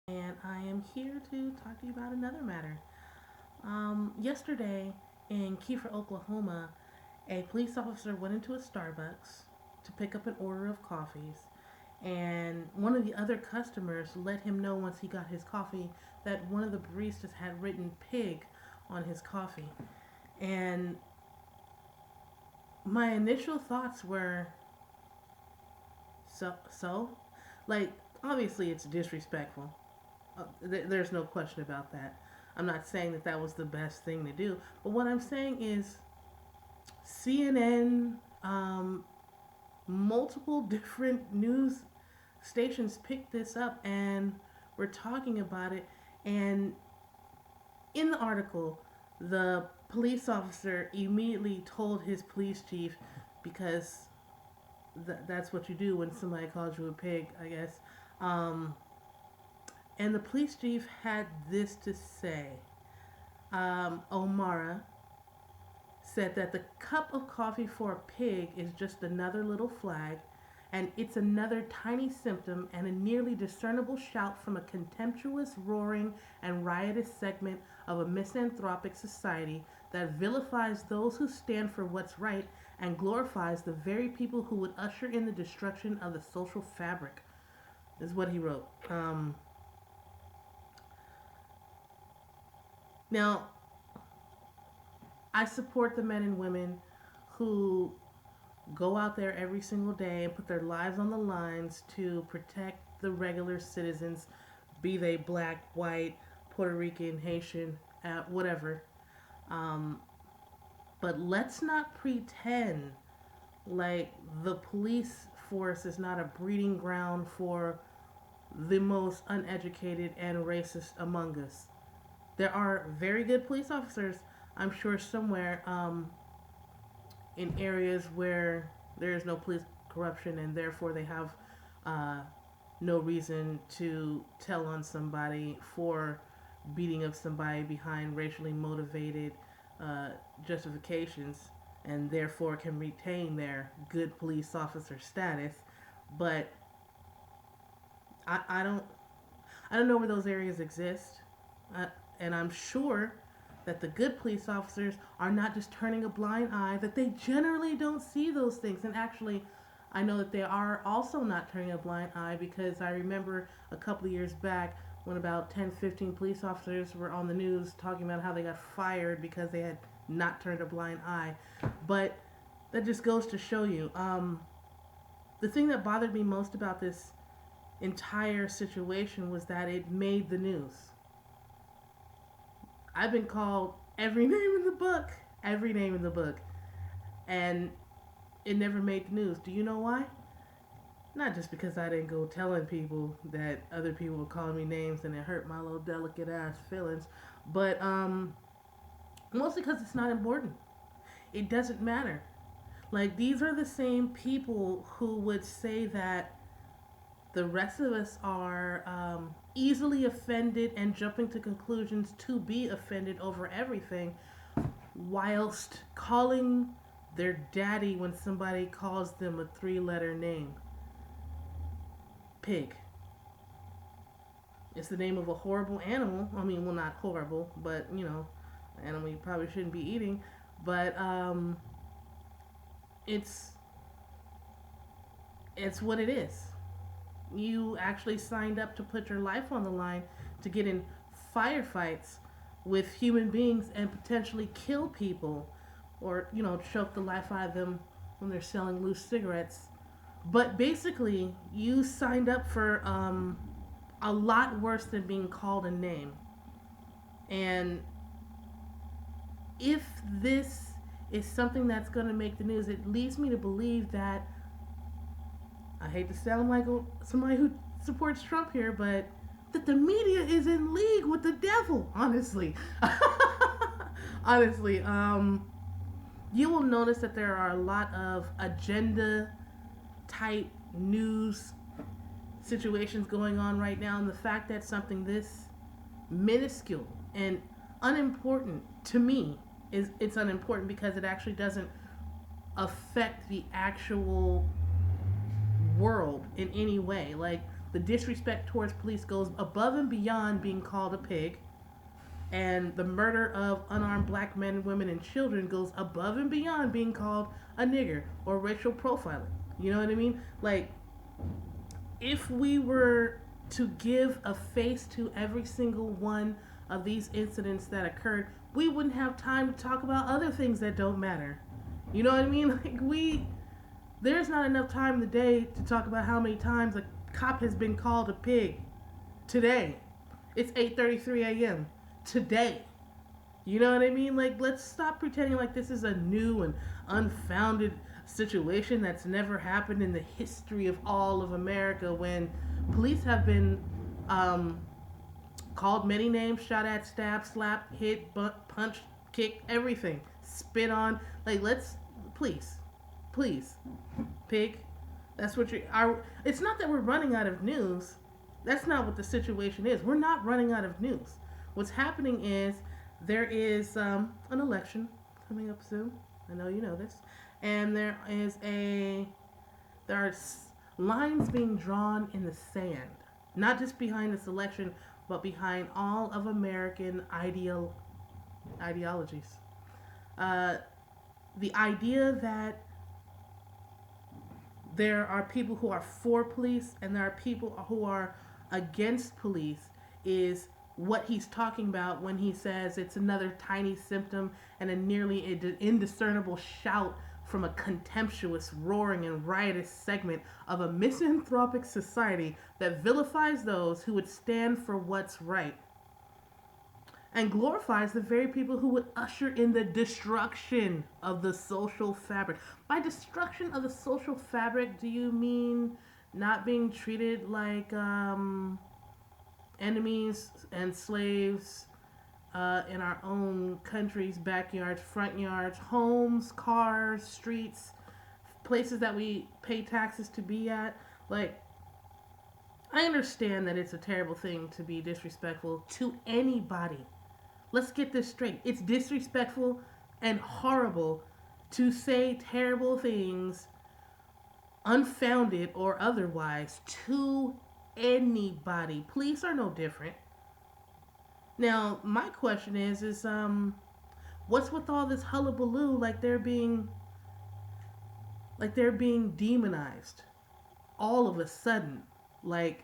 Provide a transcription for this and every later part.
and I am here to talk to you about another matter. Yesterday in Kiefer, Oklahoma, a police officer went into a Starbucks to pick up an order of coffees, and one of the other customers let him know once he got his coffee that one of the baristas had written pig on his coffee. And my initial thoughts were so like obviously it's disrespectful. There's no question about that. I'm not saying that that was the best thing to do, but what I'm saying is CNN, multiple different news stations picked this up and were talking about it. And in the article, the police officer immediately told his police chief, because that's what you do when somebody calls you a pig, I guess. Um, and the police chief had this to say. Omara said that the cup of coffee for a pig is just another little flag, and it's another tiny symptom and a nearly discernible shout from a contemptuous, roaring, and riotous segment of a misanthropic society that vilifies those who stand for what's right and glorifies the very people who would usher in the destruction of the social fabric, is what he wrote. Now, I support the men and women who go out there every single day and put their lives on the lines to protect the regular citizens, be they black, white, Puerto Rican, Haitian, whatever. Um, but let's not pretend like the police force is not a breeding ground for the most uneducated and racist among us. There are very good police officers, I'm sure, somewhere in areas where there is no police corruption and therefore they have uh, no reason to tell on somebody for beating up somebody behind racially motivated uh, justifications, and therefore can retain their good police officer status. But I don't know where those areas exist, uh, and I'm sure that the good police officers are not just turning a blind eye, that they generally don't see those things. And actually, I know that they are also not turning a blind eye, because I remember a couple of years back when about 10, 15 police officers were on the news talking about how they got fired because they had not turned a blind eye. But that just goes to show you. The thing that bothered me most about this entire situation was that it made the news. I've been called every name in the book, every name in the book, and it never made the news. Do you know why? Not just because I didn't go telling people that other people were calling me names and it hurt my little delicate ass feelings, but mostly because it's not important. It doesn't matter. Like, these are the same people who would say that the rest of us are easily offended and jumping to conclusions to be offended over everything, whilst calling their daddy when somebody calls them a three-letter name. Pig. It's the name of a horrible animal. I mean, well, not horrible, but, animal you probably shouldn't be eating. But it's it's what it is. You actually signed up to put your life on the line to get in firefights with human beings and potentially kill people, or choke the life out of them when they're selling loose cigarettes. But basically, you signed up for a lot worse than being called a name. And if this is something that's going to make the news, it leads me to believe that, I hate to sound like somebody who supports Trump here, but that the media is in league with the devil, honestly. Honestly, you will notice that there are a lot of agenda type news situations going on right now, and the fact that something this minuscule and unimportant to me, is it's unimportant because it actually doesn't affect the actual world in any way. Like, the disrespect towards police goes above and beyond being called a pig, and the murder of unarmed black men, women, and children goes above and beyond being called a nigger or racial profiling. You know what I mean? Like, if we were to give a face to every single one of these incidents that occurred, we wouldn't have time to talk about other things that don't matter. You know what I mean? Like, there's not enough time in the day to talk about how many times a cop has been called a pig today. It's 8:33 a.m. today. You know what I mean? Like, let's stop pretending like this is a new and unfounded situation that's never happened in the history of all of America, when police have been called many names, shot at, stabbed, slapped, hit, punched, kicked, everything, spit on. Like, let's, please, please, pig. That's what you are. It's not that we're running out of news. That's not what the situation is. We're not running out of news. What's happening is there is an election coming up soon. I know you know this, and there are lines being drawn in the sand, not just behind this election, but behind all of American ideologies. Uh, the idea that there are people who are for police and there are people who are against police is what he's talking about when he says it's another tiny symptom and a nearly indiscernible shout from a contemptuous, roaring, and riotous segment of a misanthropic society that vilifies those who would stand for what's right and glorifies the very people who would usher in the destruction of the social fabric. By destruction of the social fabric, do you mean not being treated like enemies and slaves in our own country's backyards, front yards, homes, cars, streets, places that we pay taxes to be at? Like, I understand that it's a terrible thing to be disrespectful to anybody. Let's get this straight. It's disrespectful and horrible to say terrible things, unfounded or otherwise, to anybody. Police are no different. Now, my question is what's with all this hullabaloo like they're being demonized all of a sudden? Like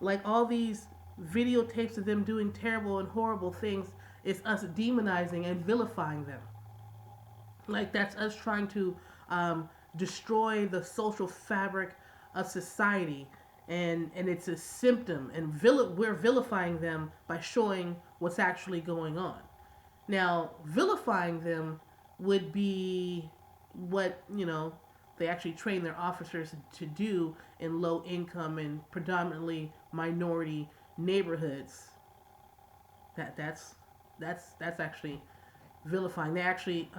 like all these videotapes of them doing terrible and horrible things is us demonizing and vilifying them. Like, that's us trying to destroy the social fabric of society, and it's a symptom, and we're vilifying them by showing what's actually going on. Now, vilifying them would be what, they actually train their officers to do in low income and predominantly minority neighborhoods. That's actually vilifying. They actually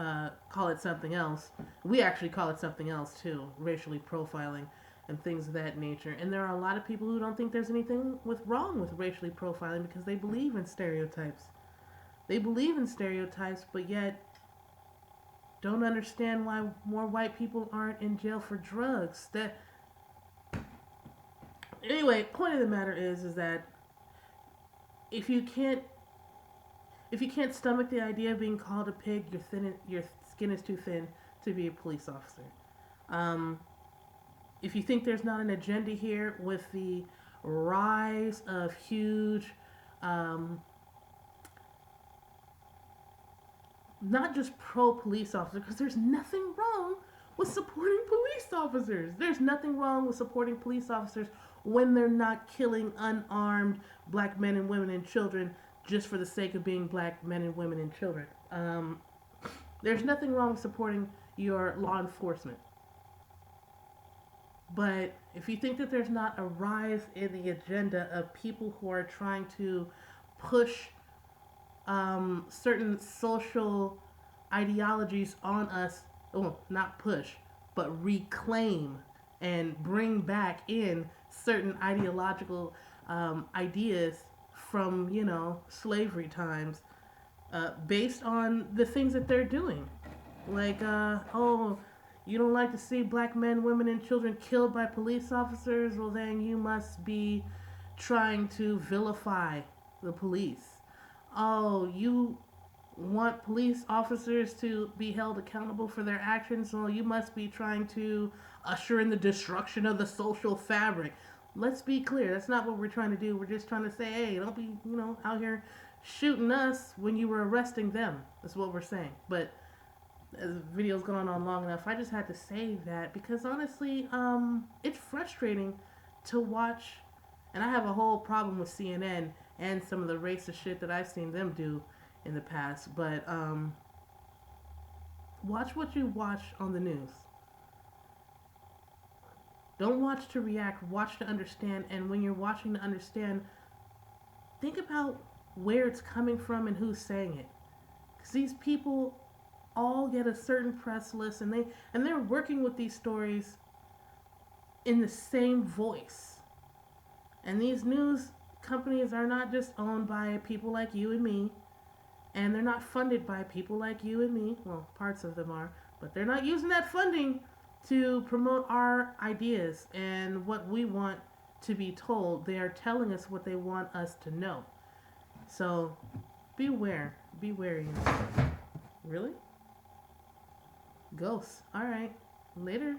call it something else. We actually call it something else too, racially profiling and things of that nature. And there are a lot of people who don't think there's anything wrong with racially profiling because they believe in stereotypes. They believe in stereotypes, but yet don't understand why more white people aren't in jail for drugs. Anyway, point of the matter is that if you can't stomach the idea of being called a pig, your skin is too thin to be a police officer. If you think there's not an agenda here with the rise of huge, not just pro police officers, because there's nothing wrong with supporting police officers. There's nothing wrong with supporting police officers when they're not killing unarmed black men and women and children just for the sake of being black men and women and children. There's nothing wrong with supporting your law enforcement. But if you think that there's not a rise in the agenda of people who are trying to push certain social ideologies on us, not push, but reclaim and bring back in certain ideological ideas from, slavery times, based on the things that they're doing. Like, You don't like to see black men, women, and children killed by police officers? Well, then you must be trying to vilify the police. Oh, you want police officers to be held accountable for their actions? Well, you must be trying to usher in the destruction of the social fabric. Let's be clear, that's not what we're trying to do. We're just trying to say, hey, don't be, out here shooting us when you were arresting them. That's what we're saying. But the video's gone on long enough. I just had to say that because honestly, it's frustrating to watch, and I have a whole problem with CNN and some of the racist shit that I've seen them do in the past. But watch what you watch on the news. Don't watch to react. Watch to understand. And when you're watching to understand, think about where it's coming from and who's saying it. Because these people all get a certain press list, and they're working with these stories in the same voice. And these news companies are not just owned by people like you and me, and they're not funded by people like you and me. Well, parts of them are, but they're not using that funding to promote our ideas and what we want to be told. They are telling us what they want us to know. So beware. Be wary. Really? Ghosts. All right. Later.